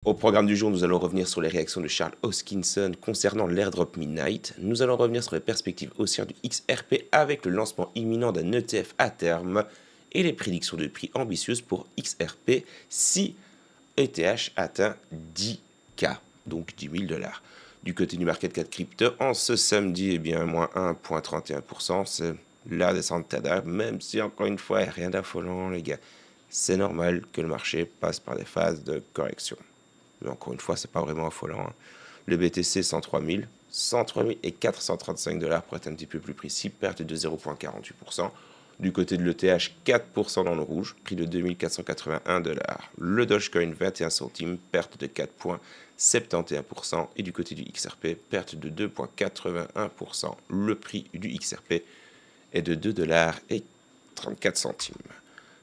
Au programme du jour, nous allons revenir sur les réactions de Charles Hoskinson concernant l'airdrop Midnight. Nous allons revenir sur les perspectives haussières du XRP avec le lancement imminent d'un ETF à terme et les prédictions de prix ambitieuses pour XRP si ETH atteint 10K, donc 10 000 $. Du côté du market cap crypto, en ce samedi, eh bien, moins 1,31%, c'est la descente TADA, même si encore une fois, rien d'affolant, les gars. C'est normal que le marché passe par des phases de correction. Mais encore une fois, c'est pas vraiment affolant. Hein. Le BTC 103 000, 103 000 et 435 $ pour être un petit peu plus précis, perte de 0,48%. Du côté de l'ETH, 4% dans le rouge, prix de 2481 $. Le Dogecoin 21 centimes, perte de 4,71%. Et du côté du XRP, perte de 2,81%. Le prix du XRP est de 2,34 $.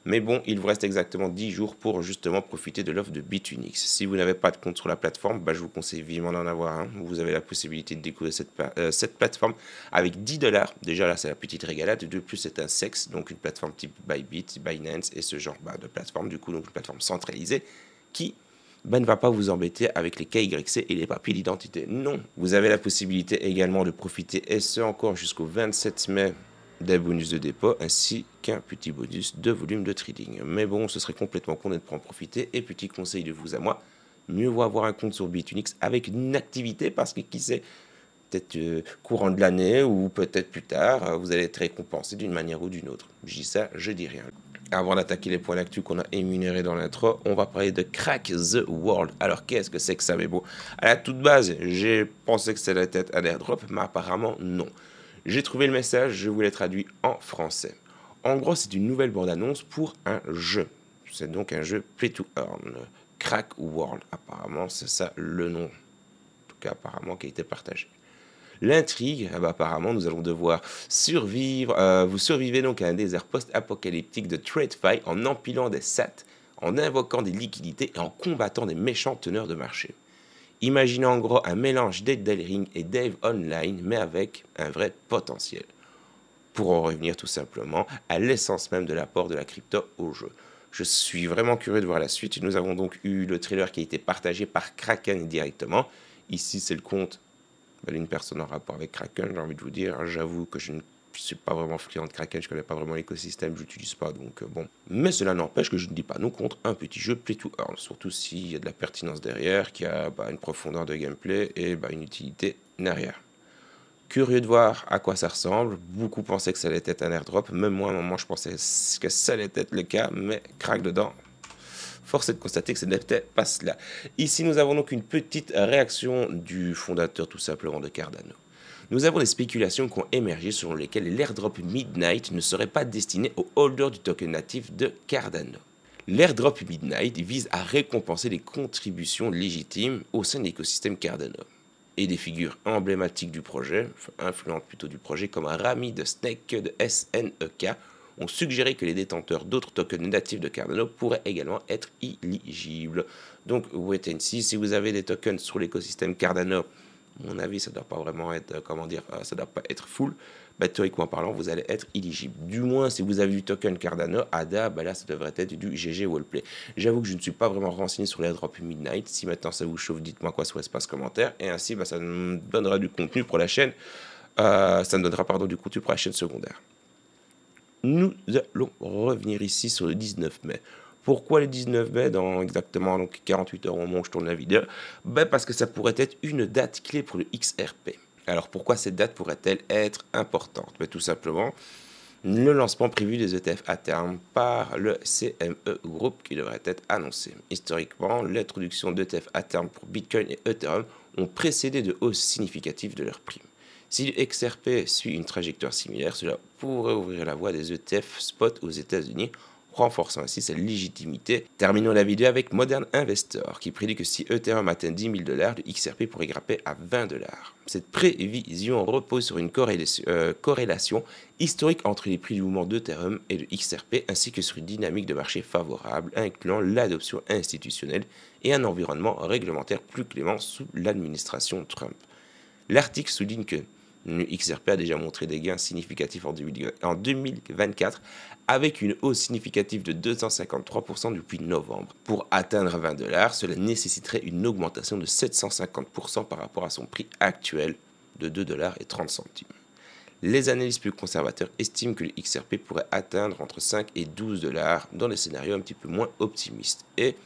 Mais bon, il vous reste exactement 10 jours pour justement profiter de l'offre de Bitfinex. Si vous n'avez pas de compte sur la plateforme, je vous conseille vivement d'en avoir un. Vous avez la possibilité de découvrir cette plateforme avec 10 $. Déjà là, c'est la petite régalade. De plus, c'est un SEX, donc une plateforme type Bybit, Binance et ce genre de plateforme. Du coup, donc une plateforme centralisée qui ne va pas vous embêter avec les KYC et les papiers d'identité. Non, vous avez la possibilité également de profiter, et ce encore jusqu'au 27 mai, des bonus de dépôt ainsi qu'un petit bonus de volume de trading. Mais bon, ce serait complètement con de ne pas en profiter. Et petit conseil de vous à moi, mieux vaut avoir un compte sur Bitfinex avec une activité parce que qui sait, peut-être courant de l'année ou peut-être plus tard, vous allez être récompensé d'une manière ou d'une autre. Je dis ça, je dis rien. Avant d'attaquer les points d'actu qu'on a énumérés dans l'intro, on va parler de Crack the World. Alors qu'est-ce que c'est que ça, mais bon, à la toute base, j'ai pensé que c'était peut-être un airdrop, mais apparemment non. J'ai trouvé le message, je vous l'ai traduit en français. En gros, c'est une nouvelle bande-annonce pour un jeu. C'est donc un jeu Play to Earn, Crack World. Apparemment, c'est ça le nom. En tout cas, apparemment, qui a été partagé. L'intrigue, apparemment, nous allons devoir survivre. Vous survivez donc à un désert post-apocalyptique de TradeFi en empilant des sats, en invoquant des liquidités et en combattant des méchants teneurs de marché. Imaginez en gros un mélange d'Dead Ring et Dave Online, mais avec un vrai potentiel. Pour en revenir tout simplement à l'essence même de l'apport de la crypto au jeu. Je suis vraiment curieux de voir la suite. Nous avons donc eu le trailer qui a été partagé par Kraken directement. Ici, c'est le compte d'une personne en rapport avec Kraken, j'ai envie de vous dire. J'avoue que je ne suis pas vraiment friand de Kraken, je ne connais pas vraiment l'écosystème, je l'utilise pas, donc bon. Mais cela n'empêche que je ne dis pas non contre un petit jeu Play to Earn, surtout s'il y a de la pertinence derrière, qu'il y a une profondeur de gameplay et une utilité derrière. Curieux de voir à quoi ça ressemble. Beaucoup pensaient que ça allait être un airdrop, même moi à un moment je pensais que ça allait être le cas, mais craque dedans. Force est de constater que ce n'était pas cela. Ici, nous avons donc une petite réaction du fondateur tout simplement de Cardano. Nous avons des spéculations qui ont émergé selon lesquelles l'airdrop Midnight ne serait pas destiné aux holders du token natif de Cardano. L'airdrop Midnight vise à récompenser les contributions légitimes au sein de l'écosystème Cardano. Et des figures emblématiques du projet, influentes plutôt du projet, comme Rami de Snake de SNEK, ont suggéré que les détenteurs d'autres tokens natifs de Cardano pourraient également être éligibles. Donc, wait and see. Si vous avez des tokens sur l'écosystème Cardano, à mon avis, ça ne doit pas vraiment être, ça doit pas être full. Théoriquement parlant, vous allez être éligible. Du moins, si vous avez du token Cardano, ADA, là, ça devrait être du GG Wallplay. J'avoue que je ne suis pas vraiment renseigné sur l'airdrop Midnight. Si maintenant ça vous chauffe, dites-moi quoi sur l'espace commentaire. Et ainsi, ça me donnera du contenu pour la chaîne. Ça me donnera, du contenu pour la chaîne secondaire. Nous allons revenir ici sur le 19 mai. Pourquoi le 19 mai, dans exactement 48 heures au moment où je tourne la vidéo? Parce que ça pourrait être une date clé pour le XRP. Alors pourquoi cette date pourrait-elle être importante? Tout simplement, le lancement prévu des ETF à terme par le CME Group qui devrait être annoncé. Historiquement, l'introduction d'ETF à terme pour Bitcoin et Ethereum ont précédé de hausses significatives de leurs prix. Si le XRP suit une trajectoire similaire, cela pourrait ouvrir la voie des ETF spot aux États-Unis, renforçant ainsi sa légitimité. Terminons la vidéo avec Modern Investor, qui prédit que si Ethereum atteint 10 000 $, le XRP pourrait grimper à 20 $. Cette prévision repose sur une corrélation historique entre les prix du mouvement d'Ethereum et de XRP, ainsi que sur une dynamique de marché favorable, incluant l'adoption institutionnelle et un environnement réglementaire plus clément sous l'administration Trump. L'article souligne que Le XRP a déjà montré des gains significatifs en 2024 avec une hausse significative de 253% depuis novembre. Pour atteindre 20 $, cela nécessiterait une augmentation de 750% par rapport à son prix actuel de 2,30 $. Les analystes plus conservateurs estiment que le XRP pourrait atteindre entre 5 et 12 $ dans des scénarios un petit peu moins optimistes. Et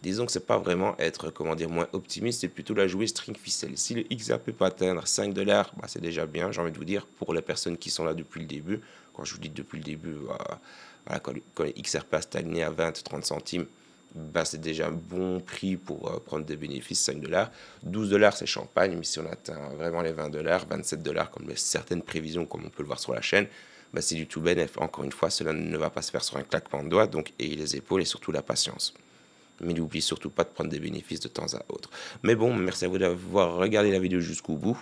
disons que c'est pas vraiment être, moins optimiste, c'est plutôt la jouer string ficelle. Si le XRP peut atteindre 5 $, bah, c'est déjà bien, j'ai envie de vous dire, pour les personnes qui sont là depuis le début. Quand je vous dis depuis le début, voilà, quand le XRP a stagné à 20-30 centimes, bah, c'est déjà un bon prix pour prendre des bénéfices, 5 $. 12 $ c'est champagne, mais si on atteint vraiment les 20 $, 27 $, comme certaines prévisions, comme on peut le voir sur la chaîne, bah, c'est du tout bénéf. Encore une fois, cela ne va pas se faire sur un claquement de doigts, donc ayez les épaules et surtout la patience. Mais n'oubliez surtout pas de prendre des bénéfices de temps à autre. Mais bon, merci à vous d'avoir regardé la vidéo jusqu'au bout.